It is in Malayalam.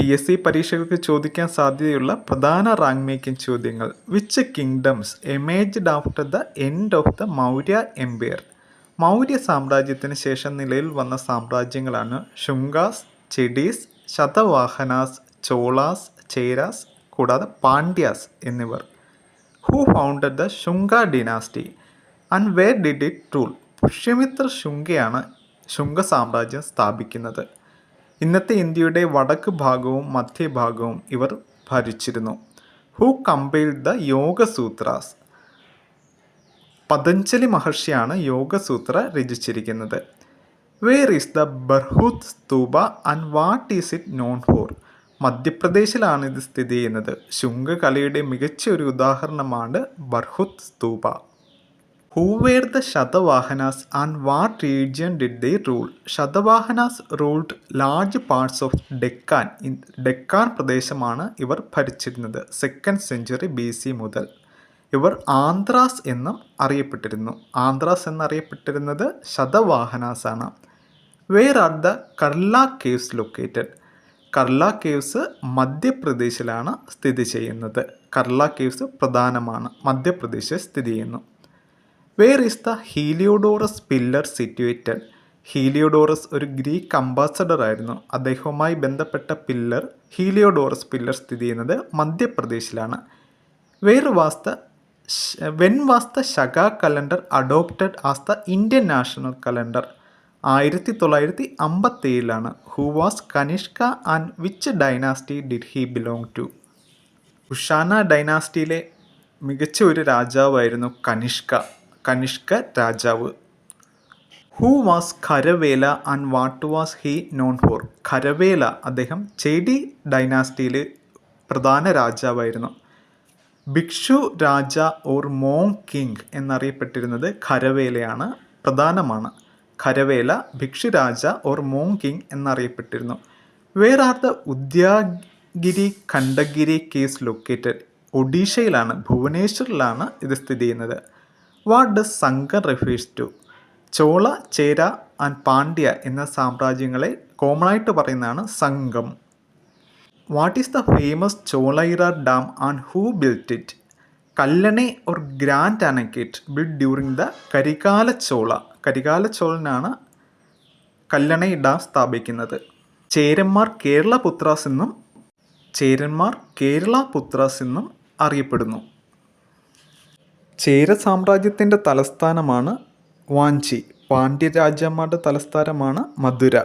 PSC പരീക്ഷകൾക്ക് ചോദിക്കാൻ സാധ്യതയുള്ള പ്രധാന റാങ്ക് മേക്കിംഗ് ചോദ്യങ്ങൾ. Which kingdoms emerged after the end of the Maurya empire? Maurya സാമ്രാജ്യത്തിന് ശേഷം നിലയിൽ വന്ന സാമ്രാജ്യങ്ങളാണ് ശുംഗാസ്, ചെഡീസ്, ശതവാഹനാസ്, ചോളാസ്, ചേരാസ് കൂടാതെ പാണ്ഡ്യാസ് എന്നിവർ. Who founded the Shunga dynasty and where did it rule? Pushyamitra ശുംഗയാണ് ശുംഗ സാമ്രാജ്യം സ്ഥാപിക്കുന്നത്. ഇന്നത്തെ ഇന്ത്യയുടെ വടക്ക് ഭാഗവും മധ്യഭാഗവും ഇവർ ഭരിച്ചിരുന്നു. Who compiled the Yogasutras? Patanjali മഹർഷിയാണ് യോഗസൂത്ര രചിച്ചിരിക്കുന്നത്. Where is the Bharhut stupa and what is it known for? മധ്യപ്രദേശിലാണ് ഇത് സ്ഥിതി ചെയ്യുന്നത്. ശുംഗകലയുടെ മികച്ച ഒരു ഉദാഹരണമാണ് Bharhut stupa. Who were the Satavahanas and what region did they rule? Satavahanas ruled large parts of Deccan. Deccan പ്രദേശമാണ് ഇവർ ഭരിച്ചിരുന്നത് 2nd സെഞ്ച്വറി BC മുതൽ. ഇവർ ആന്ധ്രാസ് എന്നും അറിയപ്പെട്ടിരുന്നു. ആന്ധ്രാസ് എന്നറിയപ്പെട്ടിരുന്നത് ശതവാഹനാസ് ആണ്. Where are the Karla caves located? Karla caves മധ്യപ്രദേശിലാണ് സ്ഥിതി ചെയ്യുന്നത്. കർല കേവ്സ് പ്രധാനമാണ്, മധ്യപ്രദേശിൽ സ്ഥിതി ചെയ്യുന്നു. Where is the Heliodorus pillar situated? Heliodorus ഒരു ഗ്രീക്ക് അംബാസഡർ ആയിരുന്നു. അദ്ദേഹവുമായി ബന്ധപ്പെട്ട പില്ലർ, ഹീലിയോഡോറസ് പില്ലർ സ്ഥിതി ചെയ്യുന്നത് മധ്യപ്രദേശിലാണ്. When was the Saka calendar adopted as the Indian national calendar? 1957. Who was Kanishka and which dynasty did he belong to? Kushana ഡൈനാസ്റ്റിയിലെ മികച്ച ഒരു രാജാവായിരുന്നു കനിഷ്ക രാജാവ്. Who was Kharavela and what was he known for? Kharavela അദ്ദേഹം ചേടി ഡൈനാസ്റ്റിയിൽ പ്രധാന രാജാവായിരുന്നു. ഭിക്ഷു രാജ ഓർ മോങ് കിങ് എന്നറിയപ്പെട്ടിരുന്നത് ഖരവേലയാണ്, പ്രധാനമാണ്. Kharavela Bhikshu Raja or monk king എന്നറിയപ്പെട്ടിരുന്നു. Where are the Udayagiri Khandagiri caves located? ഒഡീഷയിലാണ്, ഭുവനേശ്വറിലാണ് ഇത് സ്ഥിതി ചെയ്യുന്നത്. What does Sangam refers to? Chola, Chera and Pandya എന്ന സാമ്രാജ്യങ്ങളെ കോമൺ ആയിട്ട് പറയുന്നതാണ് Sangam. What is the famous Chola era dam and who built it? Kallanai or grand അണക്കെട്ട് ബിൽഡ് ഡ്യൂറിങ് ദ കരികാല ചോളനാണ് കല്ലണൈ ഡാം സ്ഥാപിക്കുന്നത്. ചേരന്മാർ കേരള പുത്രാസ് എന്നും അറിയപ്പെടുന്നു. ചേര സാമ്രാജ്യത്തിൻ്റെ തലസ്ഥാനമാണ് വാഞ്ചി. പാണ്ഡ്യ രാജാമാരുടെ തലസ്ഥാനമാണ് മധുര.